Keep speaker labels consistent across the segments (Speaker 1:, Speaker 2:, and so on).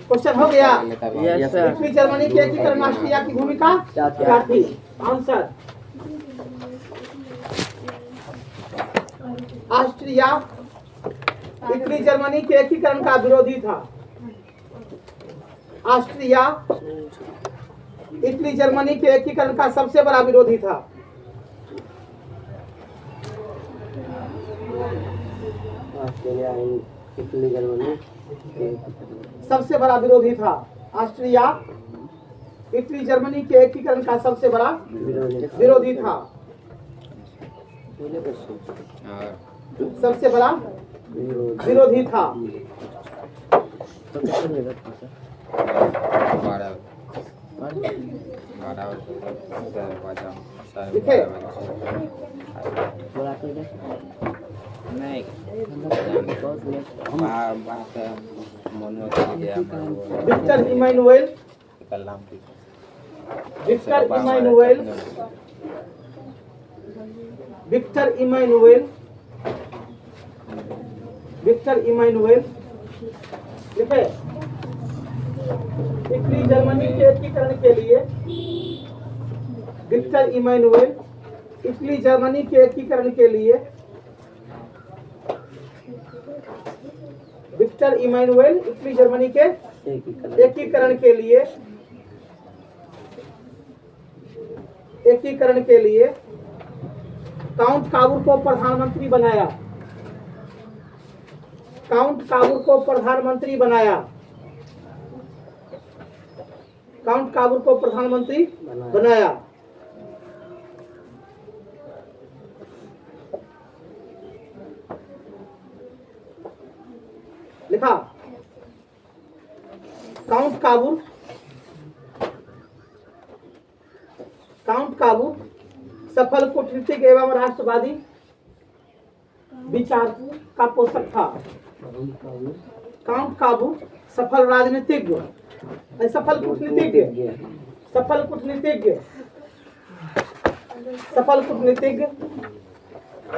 Speaker 1: Question हो गया। Italy Germany के एकीकरण में ऑस्ट्रिया की भूमिका क्या थी? आंसर ऑस्ट्रिया इटली जर्मनी के एकीकरण का विरोधी था। ऑस्ट्रिया इटली जर्मनी के एकीकरण का सबसे बड़ा विरोधी था।
Speaker 2: इटली जर्मनी
Speaker 1: सबसे बड़ा विरोधी था। ऑस्ट्रिया इटली जर्मनी के एकीकरण का सबसे बड़ा विरोधी था। सबसे बड़ा विरोधी था। लिखे Victor Emmanuel Victor Emmanuel Victor Emmanuel Victor Emmanuel लिखे इटली जर्मनी के एकीकरण के लिए विक्टर इमैनुएल इटली जर्मनी के एकीकरण के लिए विक्टर इमैनुएल इटली जर्मनी के एकीकरण के लिए काउंट काबूर को प्रधानमंत्री बनाया। काउंट काबूर को प्रधानमंत्री बनाया। काउंट काबूर को प्रधानमंत्री बनाया। लिखा काउंट काबूर सफल कूटनीतिक एवं राष्ट्रवादी विचार का पोषक था। काउंट काबूर सफल राजनीतिज्ञ सफल कूटनीतिज्ञ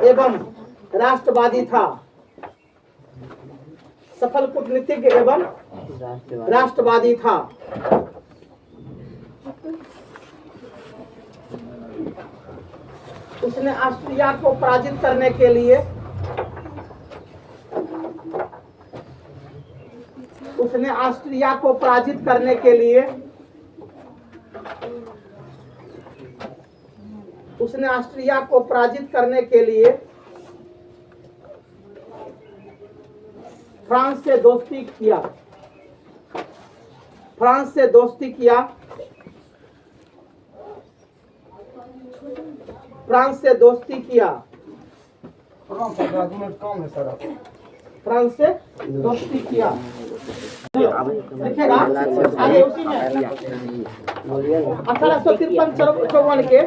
Speaker 1: एवं राष्ट्रवादी था। सफल कूटनीतिज्ञ एवं राष्ट्रवादी था। उसने ऑस्ट्रिया को पराजित करने के लिए उसने ऑस्ट्रिया को पराजित करने के लिए उसने ऑस्ट्रिया को पराजित करने के लिए फ्रांस से दोस्ती किया। फ्रांस से दोस्ती किया। फ्रांस से दोस्ती किया। फ्रांस से दोस्ती किया। लिखेगा आगे उसी में 1853-54 के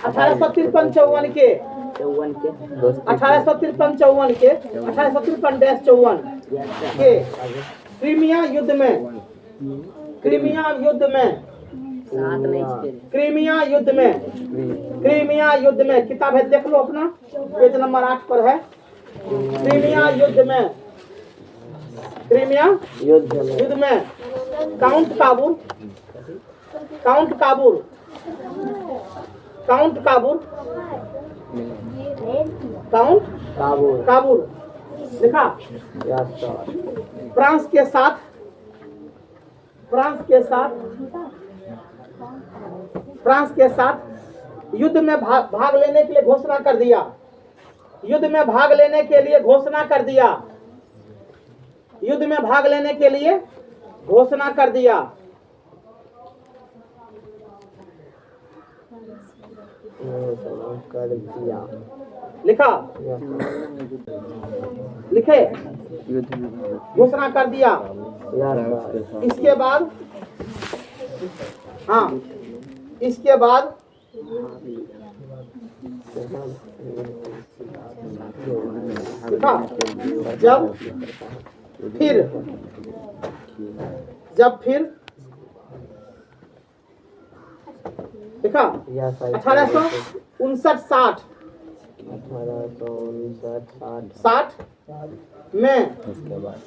Speaker 1: 1853-54 के 1853-54 के 1853-54 के क्रीमिया युद्ध में क्रीमिया युद्ध में किताब है देख लो अपना पेज नंबर 8 पर है। क्रीमिया युद्ध में काउंट काबूर लिखा फ्रांस के साथ युद्ध में भाग लेने के लिए घोषणा कर दिया। युद्ध में भाग लेने के लिए घोषणा कर दिया। युद्ध में भाग लेने के लिए घोषणा कर दिया। लिखा लिखे घोषणा कर दिया। इसके बाद हाँ इसके बाद जब फिर देखा 1859-60 1860 में
Speaker 2: उसके बाद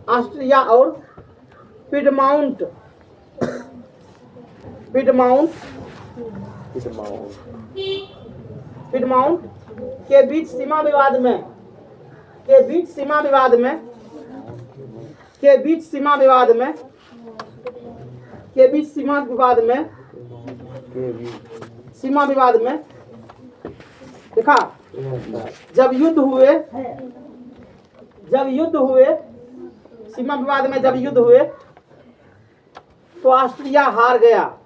Speaker 1: ऑस्ट्रिया और पिडमाउंट के बीच सीमा विवाद में देखा, जब युद्ध हुए सीमा विवाद में जब युद्ध हुए तो ऑस्ट्रिया हार गया।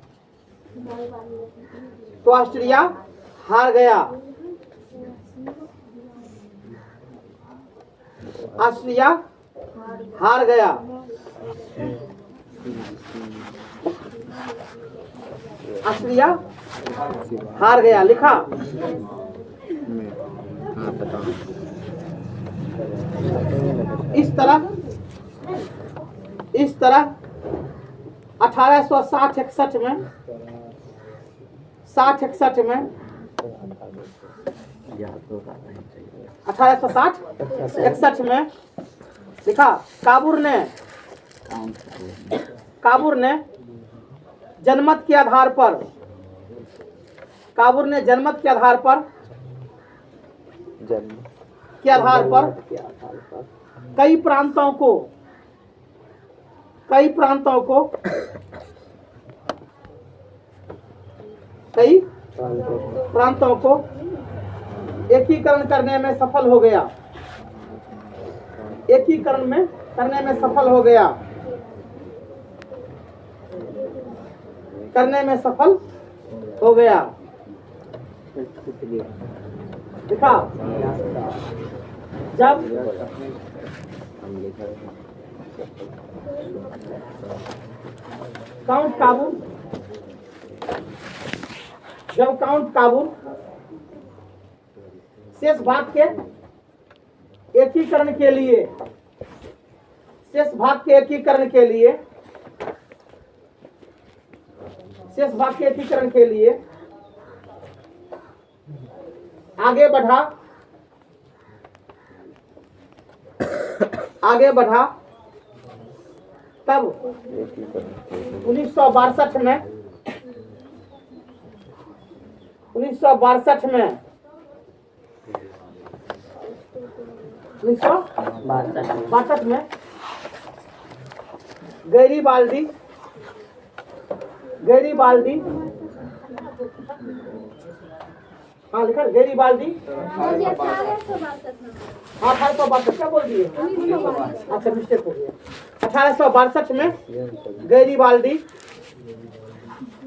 Speaker 1: लिखा। इस तरह 1860-61 में 1860-61 में लिखा, काबुर ने जनमत के आधार पर कई प्रांतों को एकीकरण करने में सफल हो गया। देखा, जब काउंट काबुल शेष भाग के एकीकरण के लिए आगे बढ़ा तब 1962 में 1962 में गैरीबाल्दी लिखा, गैरीबाल्दी 1862 क्या बोल दिए? अच्छा, मिस्टेक हो गया। 1862 में गैरीबाल्दी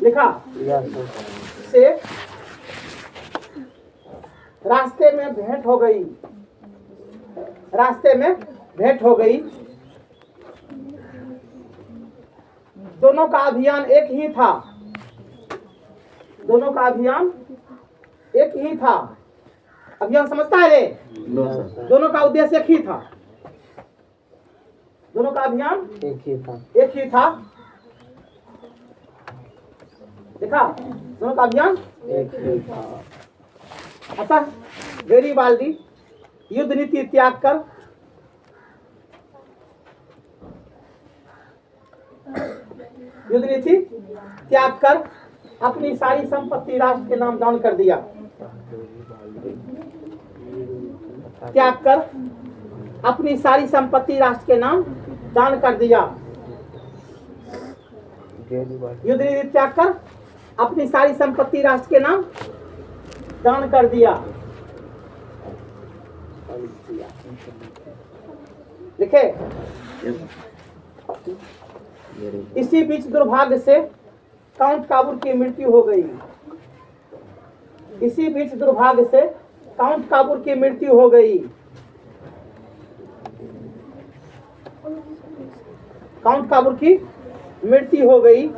Speaker 1: लिखा से रास्ते में भेंट हो गई। दोनों का अभियान एक ही था। अभियान समझता है रे? दोनों का उद्देश्य एक ही था। दोनों का अभियान एक ही था। देखा, दोनों का अभियान एक ही था। अतः गैरीबाल्दी युद्ध नीति त्याग कर अपनी सारी संपत्ति राष्ट्र के नाम दान कर दिया। युद्ध नीति त्याग कर अपनी सारी संपत्ति राष्ट्र के नाम दान कर दिया। लिखे। इसी बीच दुर्भाग्य से काउंट काबुल की मृत्यु हो गई। काउंट काबुल की मृत्यु हो गई।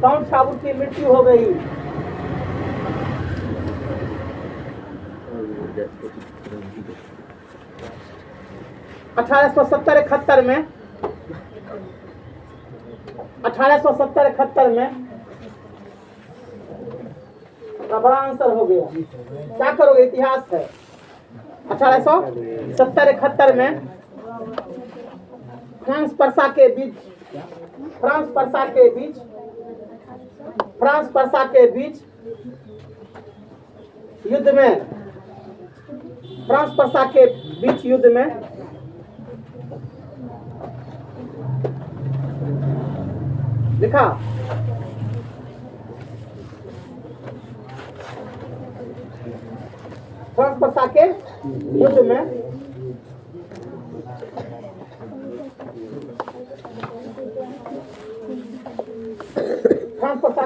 Speaker 1: काउंट काबुल की मृत्यु हो गई। 1870-71 में 1870-71 में बड़ा आंसर हो गया। क्या करोगे, इतिहास है। 1870-71 में फ्रांस पर्सा के बीच युद्ध में लिखा फ्रांस पर्सा के युद्ध में फ्रांस पर्सा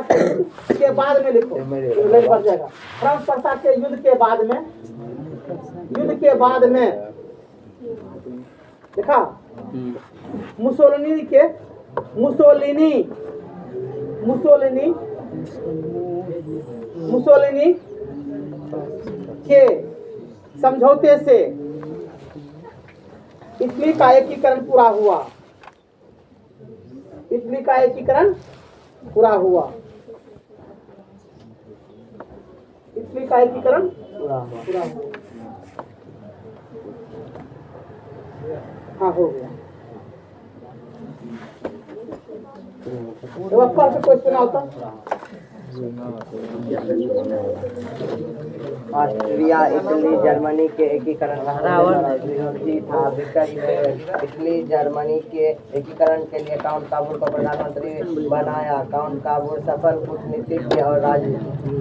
Speaker 1: के बाद में लिखो, बढ़ जाएगा। फ्रांस पर्सा के युद्ध के बाद में देखा मुसोलिनी के समझौते से इटली का एकीकरण पूरा हुआ। हाँ, हो गया। क्वेश्चन आता
Speaker 2: ऑस्ट्रिया इटली जर्मनी के एकीकरण विरोधी था। विकट इटली जर्मनी के एकीकरण के लिए काउंट काबुल को प्रधानमंत्री बनाया। काउंट काबुल सफल कूटनीतिज्ञ और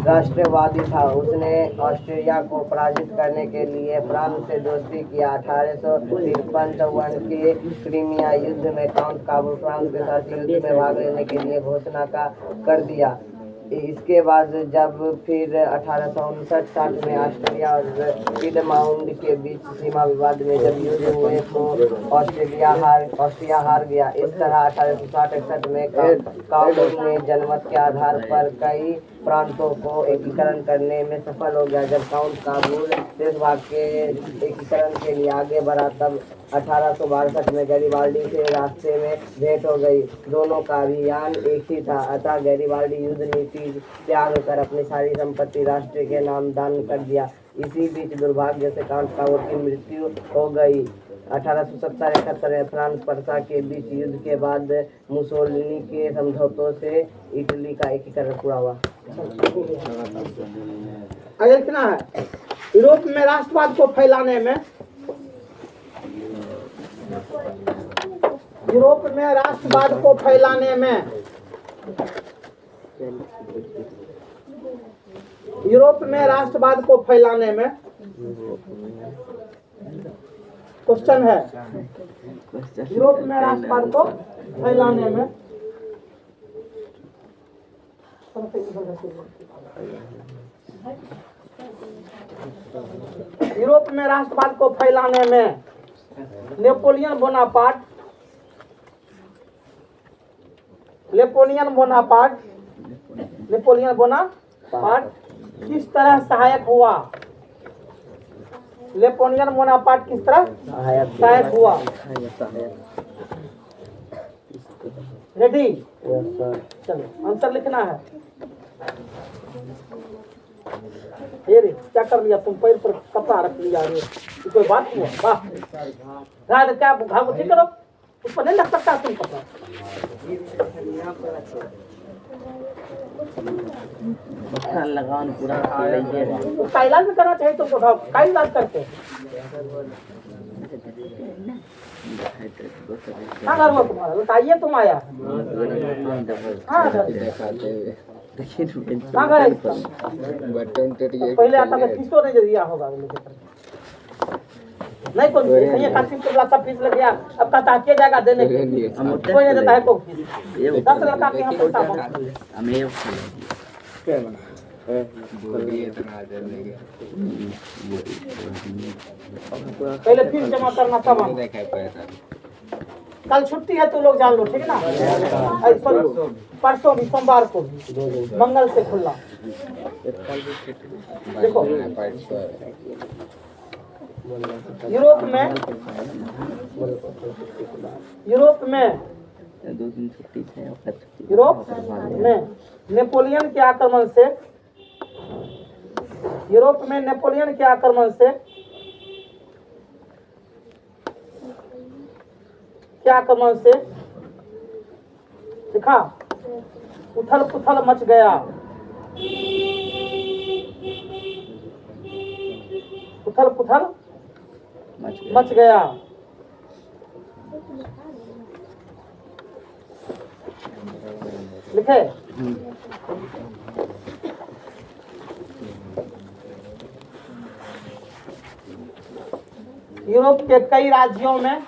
Speaker 2: राष्ट्रवादी था। उसने ऑस्ट्रिया को पराजित करने के लिए फ्रांस से दोस्ती किया। 1853 के क्रीमिया युद्ध में काउंट काबुल फ्रांस के साथ युद्ध में भाग लेने के लिए घोषणा कर दिया। इसके बाद जब फिर 1859-60 में ऑस्ट्रिया और पिडमाउंट के बीच सीमा विवाद में जब युद्ध हुए तो ऑस्ट्रिया हार गया। इस तरह 1860-61 में काउंट ने जनमत के आधार पर कई प्रांतों को एकीकरण करने में सफल हो गया। जब काउंट काबुल शेष भाग के एकीकरण के लिए आगे बढ़ा तब 1862 में गैरिबाल्डी से रास्ते में भेंट हो गई। दोनों का अभियान एक ही था, अतः गैरिबाल्डी युद्ध नीति त्याग कर अपनी सारी संपत्ति राष्ट्र के नाम दान कर दिया। इसी बीच दुर्भाग्य से काउंट काबुल की मृत्यु हो गई। 1870-71 में फ्रांस पर्सा के बीच युद्ध के बाद मुसोलिनी के समझौतों से इटली का एकीकरण पूरा हुआ।
Speaker 1: अगर इतना है, यूरोप में राष्ट्रवाद को फैलाने में यूरोप में राष्ट्रवाद को फैलाने में क्वेश्चन है, यूरोप में राष्ट्रवाद को फैलाने में नेपोलियन बोनापार्ट किस तरह सहायक हुआ? नेपोलियन बोनापार्ट किस तरह सहायक हुआ? रेडी? चलो आंसर लिखना है। ये रे क्या कर लिया तुम, पैर पर कपड़ा रख लिया रे, कोई बात हुआ? वाह, क्या घाव ठीक करो, उस पर नहीं लग सकता तुम कपड़ा।
Speaker 2: लगान पूरा
Speaker 1: उसका इलाज भी करना चाहिए तुमको। घाव का इलाज करते कहाँ घर में तुम्हारा बताइए, तुम आया कहाँ घर है इसका? पहले आता था किसको नहीं दिया होगा, नहीं कौन सही कासिम को बोला सब फीस लग गया, अब कहता के जाएगा देने के, कोई नहीं देता है को 10 लड़का के यहाँ पैसा पहले फीस जमा करना तब। कल छुट्टी है तो लोग जान लो, ठीक है ना? परसों भी, सोमवार को भी, मंगल से खुला। देखो यूरोप में
Speaker 2: 2 दिन छुट्टी थे और छुट्टी
Speaker 1: यूरोप में नेपोलियन के आक्रमण से, यूरोप में नेपोलियन के आक्रमण से क्या आक्रमण से देखा उथल पुथल मच गया, उथल पुथल मच गया। लिखे यूरोप के कई राज्यों में,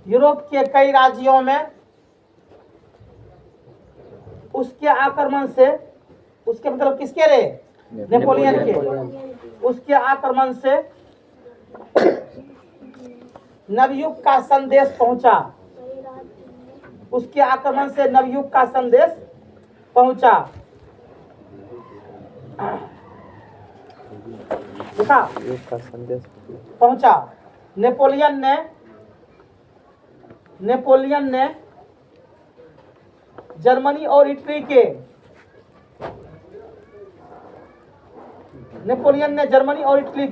Speaker 1: यूरोप के कई राज्यों में उसके आक्रमण से, उसके मतलब किसके रे, नेपोलियन के, उसके आक्रमण से नवयुग का संदेश पहुंचा, उसके आक्रमण से नवयुग का संदेश पहुंचा। देखा
Speaker 2: का संदेश
Speaker 1: पहुंचा। नेपोलियन ने जर्मनी और इटली के, नेपोलियन ने जर्मनी और इटली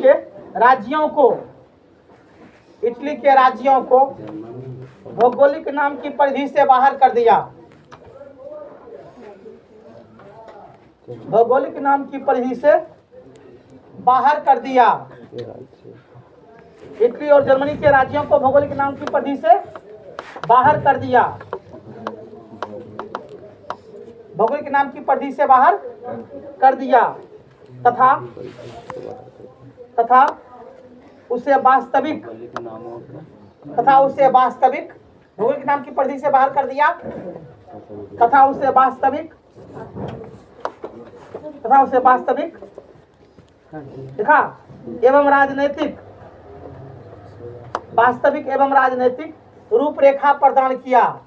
Speaker 1: के राज्यों को, इटली के राज्यों को भौगोलिक नाम की परिधि से बाहर कर दिया, भौगोलिक नाम की परिधि से बाहर कर दिया। इटली और जर्मनी के राज्यों को भौगोलिक नाम की परिधि से बाहर कर दिया, भौगोलिक नाम की परिधि से बाहर कर दिया तथा उसे वास्तविक भौगोलिक नाम की परिधि से बाहर कर दिया तथा उसे वास्तविक देखा एवं राजनीतिक, वास्तविक एवं राजनीतिक रूपरेखा प्रदान किया,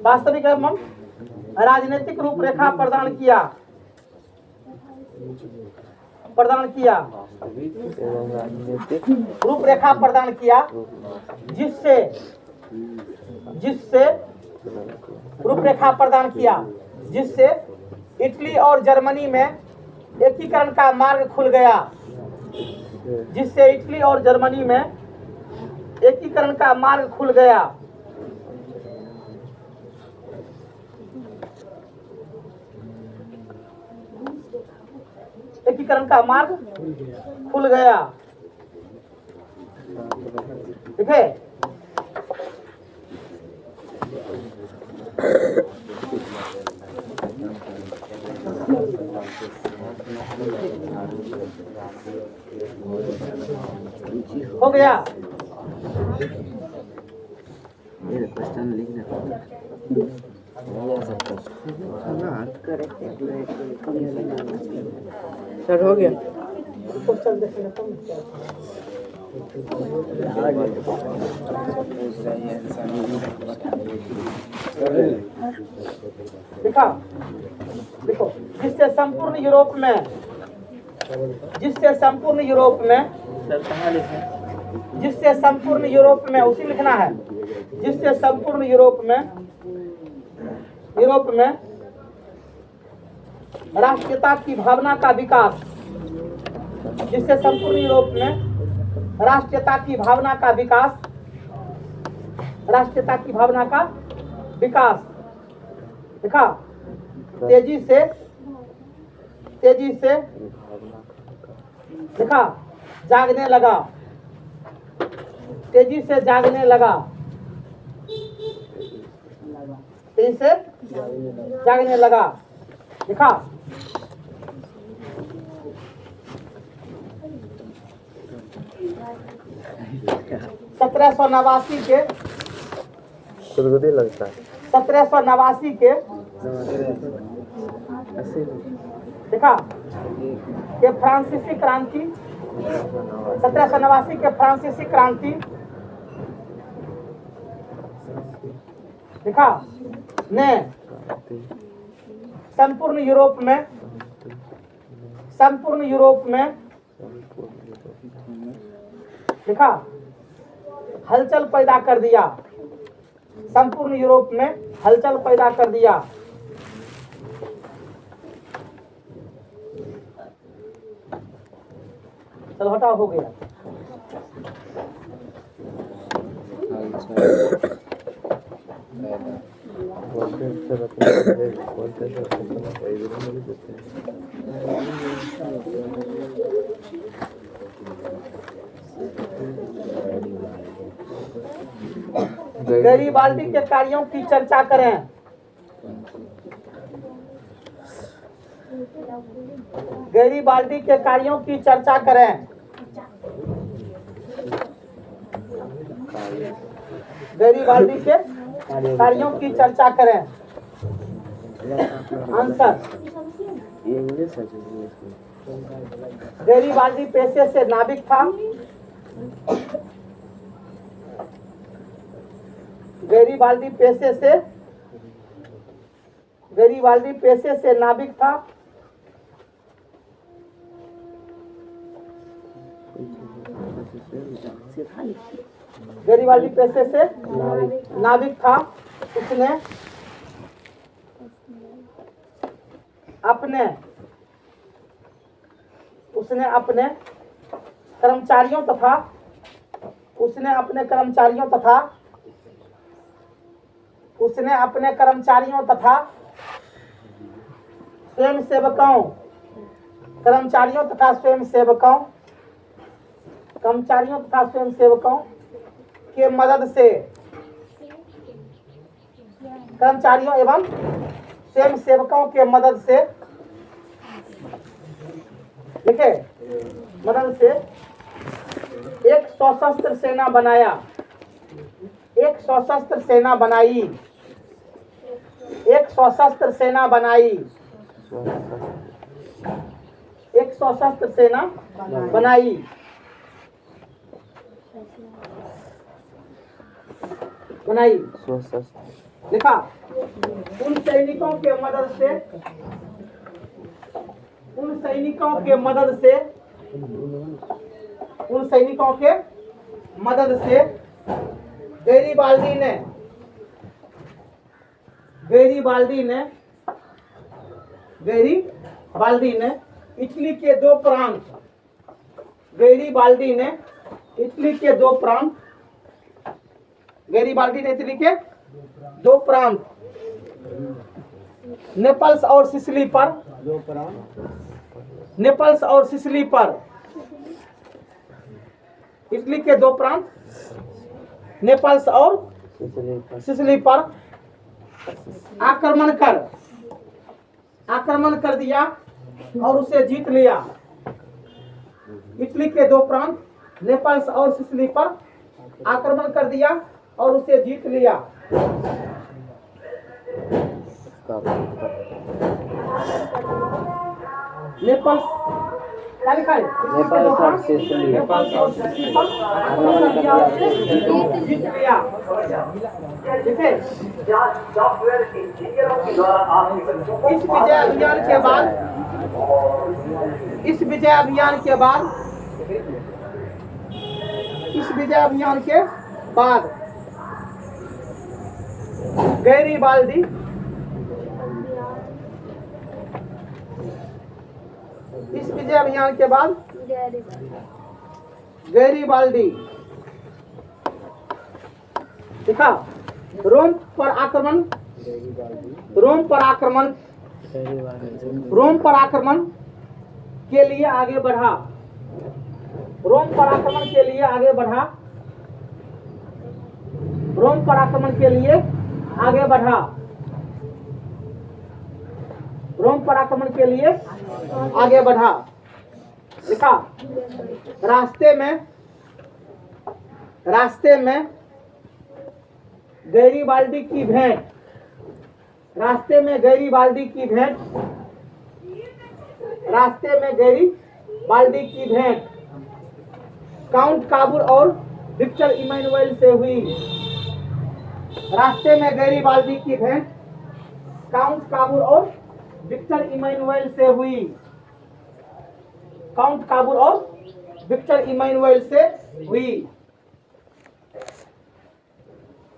Speaker 1: वास्तविक एवं राजनीतिक रूपरेखा प्रदान किया रूपरेखा प्रदान किया रूपरेखा प्रदान किया जिससे इटली और जर्मनी में एकीकरण का मार्ग खुल गया, जिससे इटली और जर्मनी में एकीकरण का मार्ग खुल गया। एकीकरण का मार्ग खुल गया। ठीक है, हो गया।
Speaker 2: मेरे क्वेश्चन लिखने सर हो गया।
Speaker 1: देखा देखो जिससे संपूर्ण यूरोप में जिससे संपूर्ण यूरोप में उसी लिखना है, जिससे संपूर्ण यूरोप में राष्ट्रीयता की भावना का विकास, जिससे संपूर्ण यूरोप में राष्ट्रीयता की भावना का विकास देखा तेजी से देखा जागने लगा, तेजी से जागने लगा, तेजी से जागने लगा। देखा 1789 के 1789 के देखा ये फ्रांसीसी क्रांति, 1789 के फ्रांसीसी क्रांति देखा ने संपूर्ण यूरोप में देखा, हलचल पैदा कर दिया, संपूर्ण यूरोप में हलचल पैदा कर दिया। चलो हटाओ, हो गया। गैरीबाल्दी के कार्यों की चर्चा करें। गैरीबाल्दी के कार्यों की चर्चा करें। गैरीबाल्दी के कार्यों की चर्चा करें। आंसर, गैरीबाल्दी पेशे से नाविक था। गैरीबाल्दी पेशे से नाविक था। गैरीबाल्दी पेशे से नाविक था। उसने अपने कर्मचारियों तथा स्वयंसेवकों के मदद से, कर्मचारियों एवं स्वयंसेवकों के मदद से, देखिए, मदद से एक सशस्त्र सेना बनाया, एक सशस्त्र सेना बनाई, एक सशस्त्र सेना बनाई, एक सशस्त्र सेना बनाई। लिखा, उन सैनिकों के मदद से गैरीबाल्दी ने इटली के दो प्रांत, गैरीबाल्दी ने इटली के दो प्रांत नेपल्स और सिसिली पर, इटली के दो प्रांत नेपल्स और सिसिली पर आक्रमण कर दिया और उसे जीत लिया। इटली के दो प्रांत नेपल्स और सिसिली पर आक्रमण कर दिया और उसे जीत लिया। नेपल्स क्या लिखा है?
Speaker 2: नेपाल और सिसिली
Speaker 1: पर आक्रमण कर दिया और उसे जीत लिया। ठीक है, इस विजय अभियान के बाद गैरीबाल्दी देखा, रोम पर आक्रमण के लिए आगे बढ़ा। रोम पर आक्रमण के लिए आगे बढ़ा। देखा, रास्ते में गैरीबाल्दी की भेंट, काउंट काबूल और विक्टर इमैनुएल से हुई। रास्ते में गैरीबाल्दी की भेंट काउंट काबूल और विक्टर इमैनुएल से हुई। काउंट काबूल और विक्टर इमैनुअल से हुई।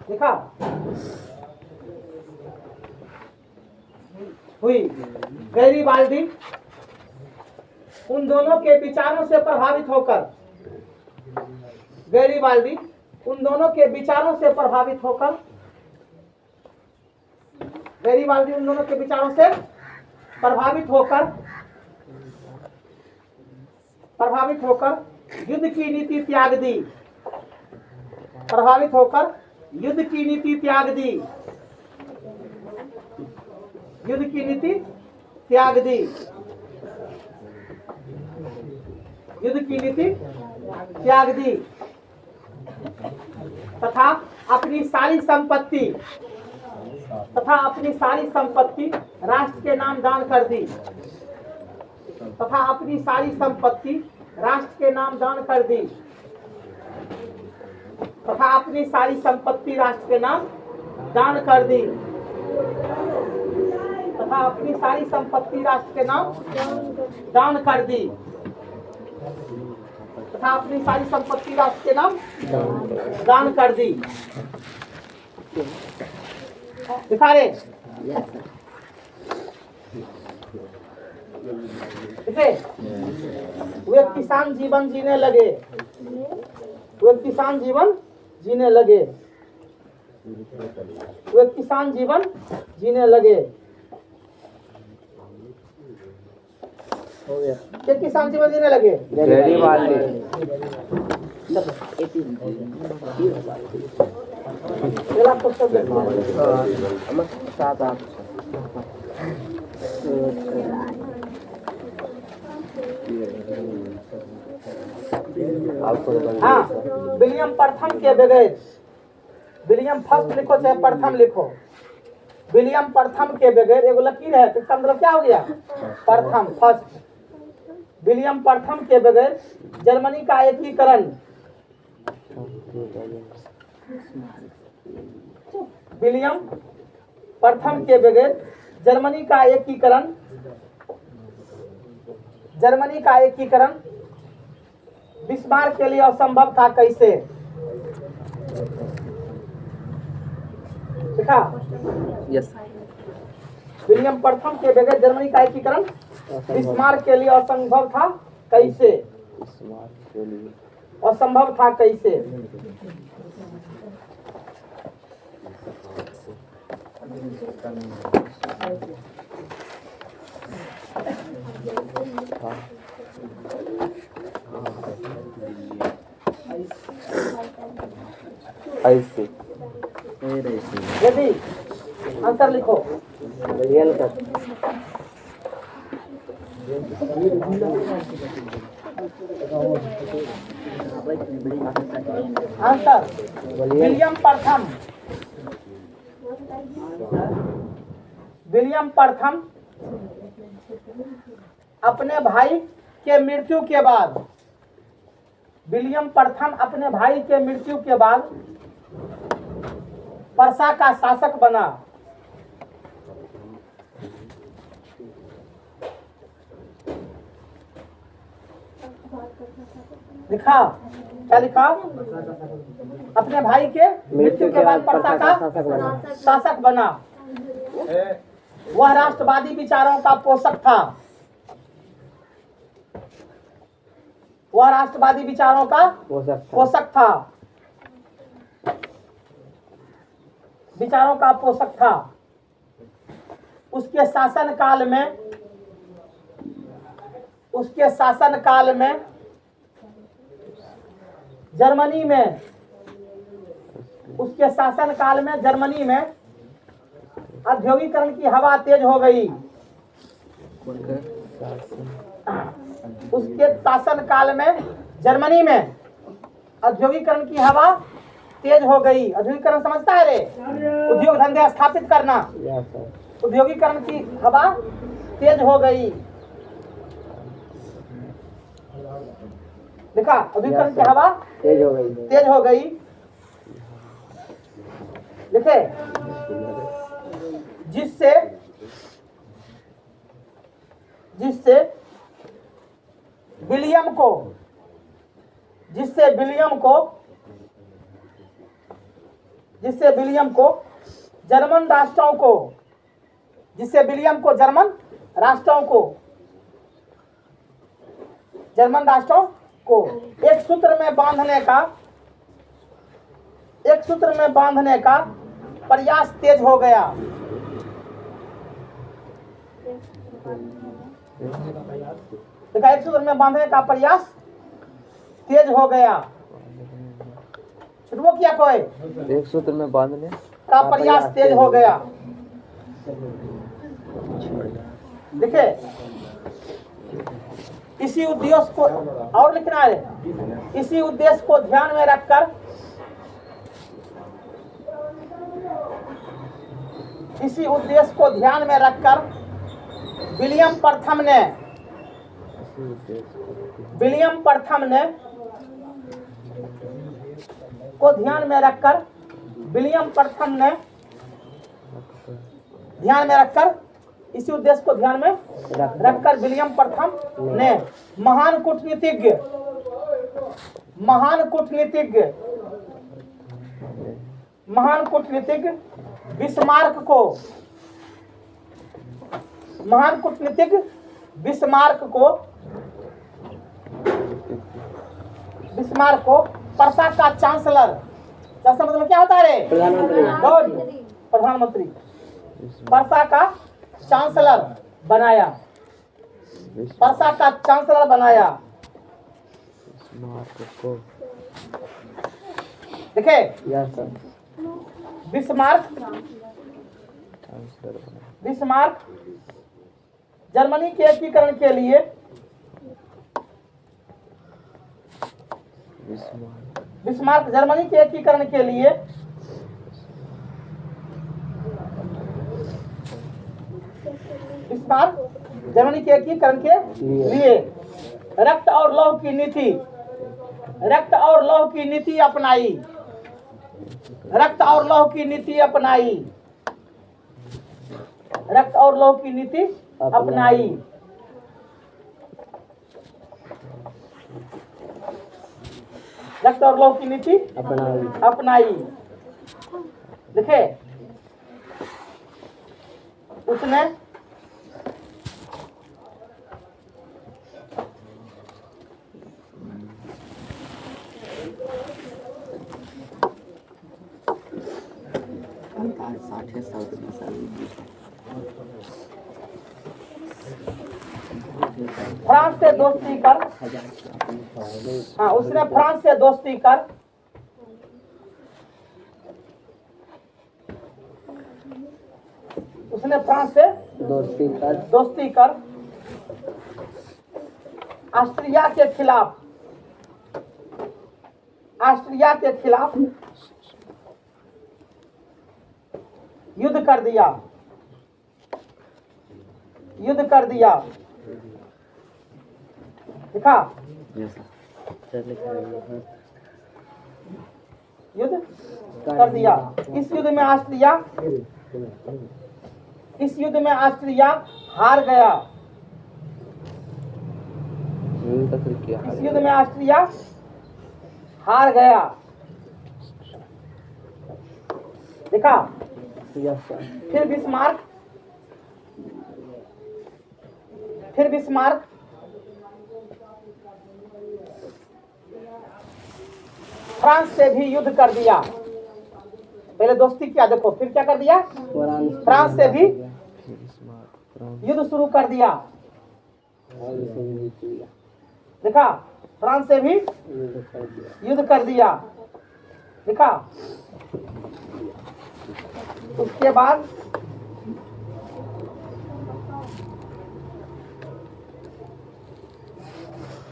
Speaker 1: देखा हुई। गैरीबाल्दी उन दोनों के विचारों से प्रभावित होकर, गैरीबाल्दी उन दोनों के विचारों से प्रभावित होकर, गैरीबाल्दी उन दोनों के विचारों से प्रभावित होकर युद्ध की नीति त्याग दी। प्रभावित होकर युद्ध की नीति त्याग दी। युद्ध की नीति त्याग दी। युद्ध की नीति त्याग दी तथा अपनी सारी संपत्ति राष्ट्र के नाम दान कर दी। तथा अपनी सारी संपत्ति राष्ट्र के नाम दान कर दी। तथा अपनी सारी संपत्ति राष्ट्र के नाम दान कर दी। तथा अपनी सारी संपत्ति राष्ट्र के नाम दान कर दी। तथा अपनी सारी संपत्ति राष्ट्र के नाम दान कर दी। दिखा रहे वे किसान जीवन जीने लगे। वे किसान जीवन जीने लगे। वे किसान जीवन जीने लगे। क्या किसान जीवन जीने लगे? हाँ, विलियम प्रथम के बगैर, विलियम फर्स्ट लिखो चाहे प्रथम लिखो, विलियम प्रथम के बगैर एगो लकीर है तो इसका मतलब क्या हो गया? प्रथम, फर्स्ट। विलियम प्रथम के बगैर जर्मनी का एकीकरण, विलियम प्रथम के बगैर जर्मनी का एकीकरण, जर्मनी का एकीकरण बिस्मार्क के लिए असंभव था। कैसे? देखा?
Speaker 2: यस।
Speaker 1: विलियम प्रथम के बगैर जर्मनी का एकीकरण बिस्मार्क के लिए असंभव था। कैसे? असंभव था। कैसे?
Speaker 2: ऐसे
Speaker 1: यदि आंसर लिखो।
Speaker 2: विलियम का
Speaker 1: आंसर विलियम प्रथम, विलियम प्रथम अपने भाई के मृत्यु के बाद, विलियम प्रथम अपने भाई के मृत्यु के बाद पर्सा का शासक बना। लिखा? क्या लिखा? अपने भाई के मृत्यु के बाद पर्सा का शासक बना। वह राष्ट्रवादी विचारों का पोषक था। वह राष्ट्रवादी विचारों का पोषक था। विचारों का पोषक था। उसके शासन काल में, उसके शासन काल में जर्मनी में, उसके शासन काल में जर्मनी में औद्योगिकरण की हवा तेज हो गई। उसके शासन काल में जर्मनी में औद्योगिकरण की हवा तेज हो गई। औद्योगिकरण समझता है रे? उद्योग धंधे स्थापित करना। औद्योगिकरण की हवा तेज हो गई। देखा? औद्योगिकरण की हवा
Speaker 2: तेज हो गई।
Speaker 1: तेज हो गई। लिखे? जिससे विलियम को जिससे विलियम को जर्मन राष्ट्रों को एक सूत्र में बांधने का प्रयास तेज हो गया। देखा, एक सूत्र में बांधने का प्रयास तेज हो गया। छुटबो किया कोई?
Speaker 2: एक सूत्र में बांधने
Speaker 1: का प्रयास तेज हो गया। देखिए, इसी उद्देश्य को और लिखना है। इसी उद्देश्य को ध्यान में रखकर विलियम प्रथम ने इसी उद्देश्य को ध्यान में रखकर विलियम प्रथम ने महान कूटनीतिज्ञ बिस्मार्क को पर्सा का चांसलर मतलब क्या होता है? प्रधानमंत्री पर्सा का चांसलर बनाया। देखे, बिस्मार्क जर्मनी के एकीकरण के लिए रक्त और लौह की नीति अपनाई। देखे, उसने फ्रांस से दोस्ती कर ऑस्ट्रिया के खिलाफ युद्ध कर दिया। देखा, युद्ध कर दिया। इस युद्ध में ऑस्ट्रिया हार गया। देखा, फिर बिस्मार्क फ्रांस से भी युद्ध कर दिया। पहले दोस्ती किया, देखो, फिर क्या कर दिया? फ्रांस से भी युद्ध शुरू कर दिया। देखा, फ्रांस से भी युद्ध कर दिया। देखा, उसके बाद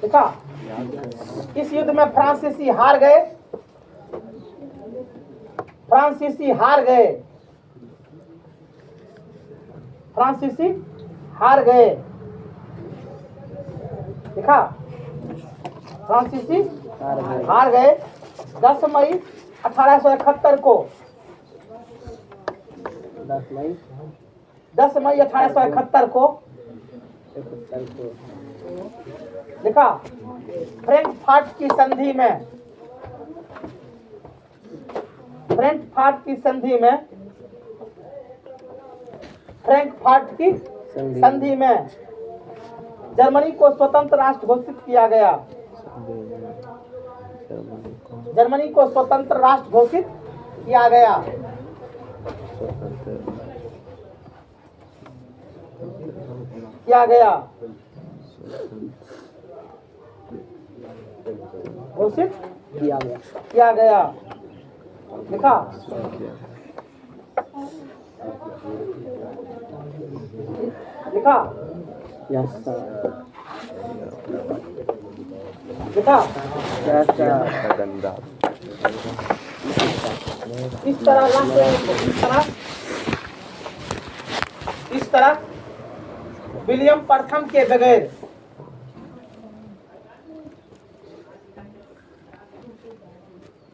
Speaker 1: देखा, इस युद्ध में फ्रांसीसी हार गए। देखा, फ्रांसीसी हार गए 10 मई 1871 को। 10 मई 1871 को लिखा फ्रैंकफर्ट की संधि में, फ्रैंकफर्ट की संधि में, फ्रैंकफर्ट की संधि में जर्मनी को स्वतंत्र राष्ट्र घोषित किया गया। जर्मनी को स्वतंत्र राष्ट्र घोषित किया गया। किया गया, घोषित किया गया। लिखा लिखा लिखा इस तरह विलियम प्रथम के बगैर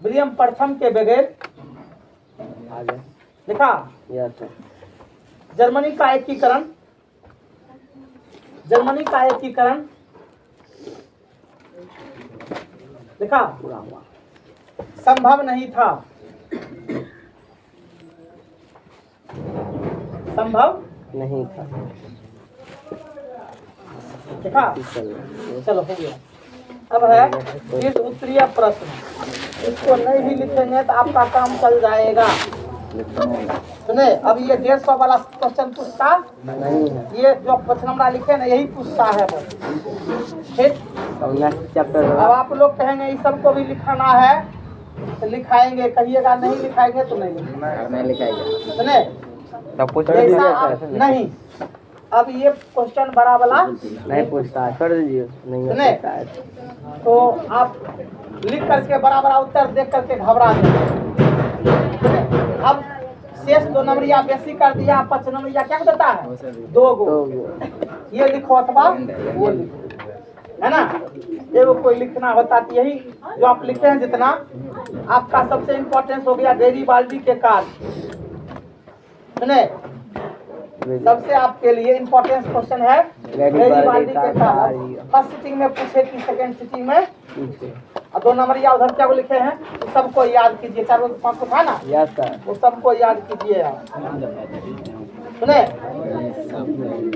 Speaker 1: विलियम प्रथम के बगैर लिखा जर्मनी का एकीकरण, जर्मनी का एकीकरण लिखा संभव नहीं था। संभव
Speaker 2: नहीं था।
Speaker 1: लिखा, चलो हो गया। अब है इस उत्तरीय प्रश्न, इसको नहीं भी लिखेंगे तो आपका काम चल जाएगा। सुने, अब ये 150 वाला क्वेश्चन पूछता
Speaker 2: नहीं है,
Speaker 1: ये जो क्वेश्चन नंबर लिखे ना यही पूछता है बस। ठीक,
Speaker 2: चैप्टर
Speaker 1: अब आप लोग कहेंगे इस सबको भी लिखाना है तो लिखाएंगे, कहिएगा नहीं लिखाएंगे तो नहीं
Speaker 2: लिखाएंगे।
Speaker 1: सुने, जैसा आप नहीं, अब ये क्वेश्चन बड़ा वाला
Speaker 2: नहीं पूछता, छोड़ दीजिए, नहीं
Speaker 1: सुने, तो आप लिख करके बड़ा बड़ा उत्तर देख करके घबरा जाए। अब शेष 2 नंबरिया बेसी कर दिया, 5 नंबरिया क्या देता है 2 गो। ये लिखो अथवा वो लिखो, है ना। एगो कोई लिखना होता तो यही जो आप लिखे हैं जितना आपका सबसे इम्पोर्टेंस हो गया गैरीबाल्डी के कार्य। सुने, सबसे आपके लिए इम्पोर्टेंस क्वेश्चन है गैरीबाल्डी के कार्य। फर्स्ट सिटिंग में पूछे कि सेकंड सिटिंग में, और 2 नंबरिया उधर क्या वो लिखे हैं सबको याद कीजिए। 4 5 था ना, वो सबको याद कीजिए आप। सुने,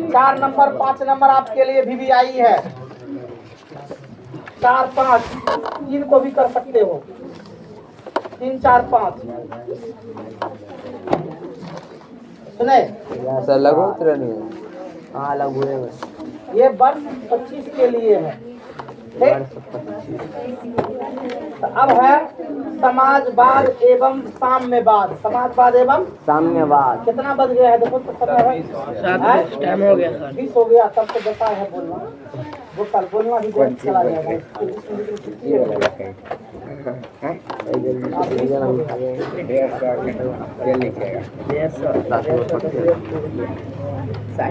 Speaker 1: 4 नंबर 5 नंबर आपके लिए VVI है। 4 5 3 को भी कर सकते हो, 3 4 5। सुने,
Speaker 2: लघु उत्तर हाँ लघु है,
Speaker 1: ये वर्ष 25 के लिए है। ठीक, तो अब है समाजवाद एवं साम्यवाद। समाजवाद एवं
Speaker 2: साम्यवाद।
Speaker 1: कितना बज गया है देखो तो पता है,
Speaker 2: टाइम हो गया सर,
Speaker 1: 20 हो गया। तब तो बता है बोलना, वो कल बोलना भी बहुत चला जाएगा।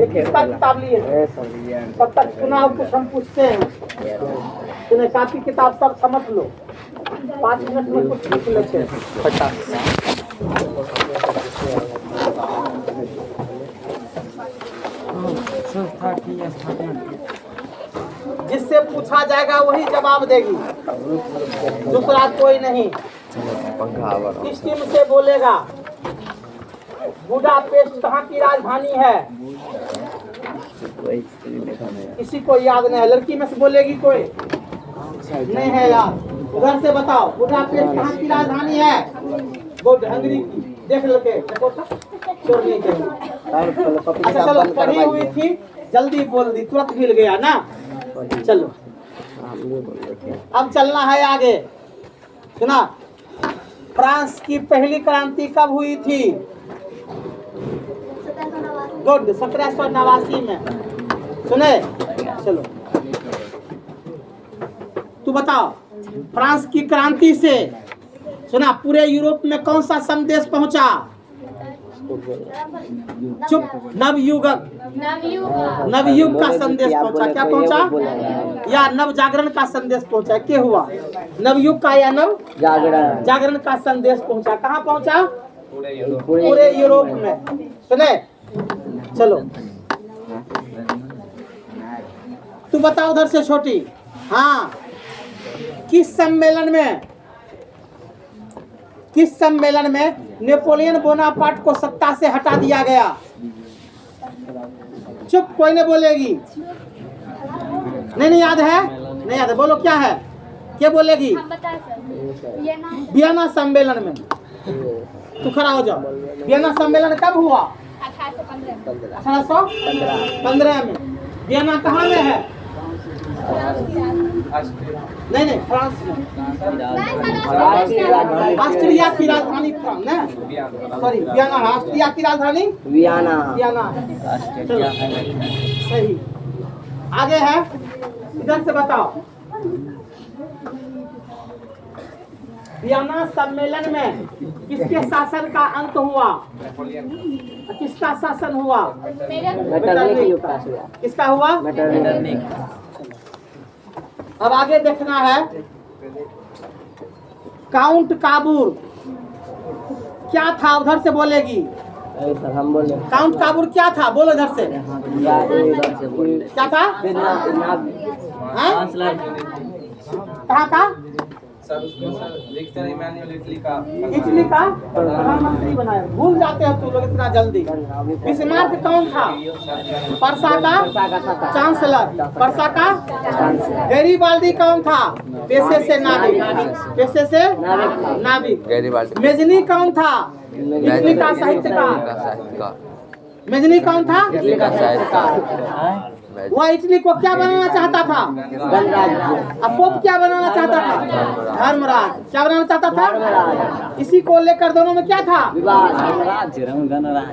Speaker 1: किसका किताब लिए थे? तब तक सुनाओ, कुछ हम पूछते हैं। सुने, कापी किताब सब समझ लो, 5 मिनट में कुछ लिख लेते हैं। जिससे पूछा जाएगा वही जवाब देगी, दूसरा कोई नहीं। किस टीम से बोलेगा बुडापेस्ट कहाँ की राजधानी है? किसी को याद नहीं है, लड़की में से बोलेगी कोई नहीं है याद। उधर से बताओ बुडापेस्ट कहाँ की राजधानी है? गुड, हंगरी की। देख लेते चोर नहीं करेंगे। अच्छा चलो, पढ़ी हुई थी, जल्दी बोल दी, तुरंत मिल गया ना। चलो अब चलना है आगे। सुना, फ्रांस की पहली क्रांति कब हुई थी? गुड, 1789 में। सुने, चलो तू बताओ, फ्रांस की क्रांति से सुना पूरे यूरोप में कौन सा संदेश पहुंचा? चुप, नवयुग का संदेश पहुंचा। क्या पहुंचा? या नव जागरण का संदेश पहुंचा? क्या हुआ? नवयुग का या नव जागरण का संदेश पहुंचा। कहाँ पहुंचा? पूरे यूरोप में। सुने, चलो तू बता उधर से छोटी। हाँ, किस सम्मेलन में नेपोलियन बोनापार्ट को सत्ता से हटा दिया गया? चुप, कोई नहीं बोलेगी। नहीं याद है? नहीं याद है, बोलो क्या है? क्या बोलेगी? वियना सम्मेलन में। तू खड़ा हो जाओ। वियना सम्मेलन कब हुआ? 1815 में। वियना कहाँ में है? नहीं, फ्रांस में। ऑस्ट्रिया की राजधानी फ्रांस ना, सॉरी वियना। ऑस्ट्रिया की राजधानी वियना है। चलो, सही। आगे है, इधर से बताओ। वियना सम्मेलन में किसके शासन का अंत हुआ? किसका शासन हुआ? किसका हुआ? अब आगे देखना है, काउंट काबूर क्या था? उधर से बोलेगी।
Speaker 2: हम बोले
Speaker 1: काउंट काबूर क्या था? बोलो इधर से। क्या था? हैं? कहाँ का? इटली का प्रधानमंत्री बनाया। भूल जाते हो तू लोग इतना जल्दी। बिस्मार्क कौन था? पर्सा का चांसलर। पर्सा का गैरीबाल्दी कौन था? पेशे से नाविक। मेजनी कौन था? इटली का साहित्यकार। मेजनी कौन था? वह इटली को क्या बनाना चाहता था? अब पोप क्या बनाना चाहता था? धर्मराज। क्या बनाना चाहता था? इसी को लेकर दोनों में क्या था?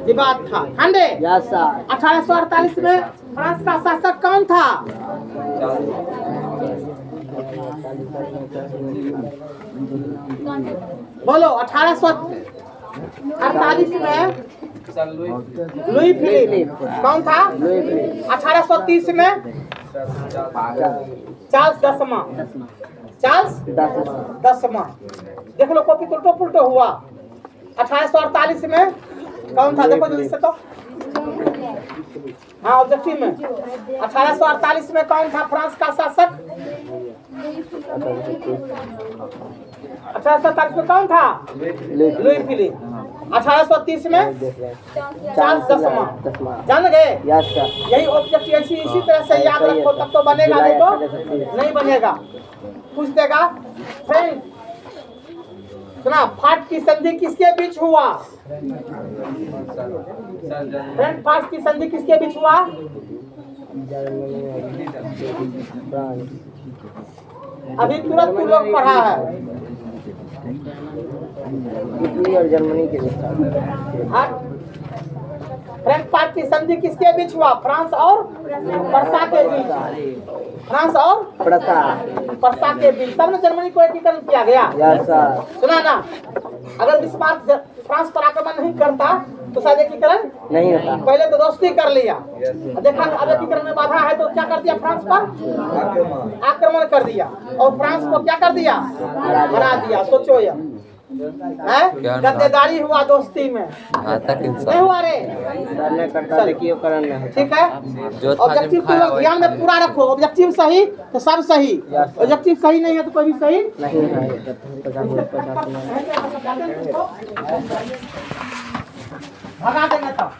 Speaker 1: विवाद था। ठंडे 1848 में फ्रांस का शासक कौन था? बोलो। 1848 में लुई फिलिप कौन था? 1830 में चार्ल्स दसवां। देख लो, कॉपी उल्टो पुल्टो हुआ। 1848 में कौन था? देखो जल्दी से तो। हाँ, ऑब्जेक्टिव में 1848 में कौन था फ्रांस का शासक? 1847 में कौन था? Louis Philippe. 1830 में चार्ल्स दसवां। जान गए? यही ऑब्जेक्टिव इसी तरह से याद रखो, तब तो बनेगा, नहीं तो नहीं बनेगा। पूछ देगा। फ्रेंड सुना, फाट की संधि किसके बीच हुआ? फ्रेंड, फाट की संधि किसके बीच हुआ? अभी तुरंत तू लोग पढ़ा है।
Speaker 2: इटली और जर्मनी के बीच।
Speaker 1: फ्रैंकफर्ट की संधि किसके बीच हुआ? फ्रांस और पर्सा के बीच। फ्रांस और पर्सा के बीच। तब न जर्मनी को एकीकरण किया गया। सुना ना, अगर बिस्मार्क फ्रांस पर आक्रमण नहीं करता तो शायद एकीकरण नहीं होता। पहले तो दोस्ती कर लिया, देखा अब एकीकरण में बाधा है तो क्या कर दिया? फ्रांस पर आक्रमण कर दिया और फ्रांस को क्या कर दिया? हरा दिया। सोचो ये गद्देदारी हुआ दोस्ती में, नहीं हुआ रे? ठीक है, ऑब्जेक्टिव तुम लोग ध्यान में पूरा रखो। ऑब्जेक्टिव सही तो सब सही, ऑब्जेक्टिव सही नहीं है तो कोई भी सही नहीं है। भगा देंगे तब।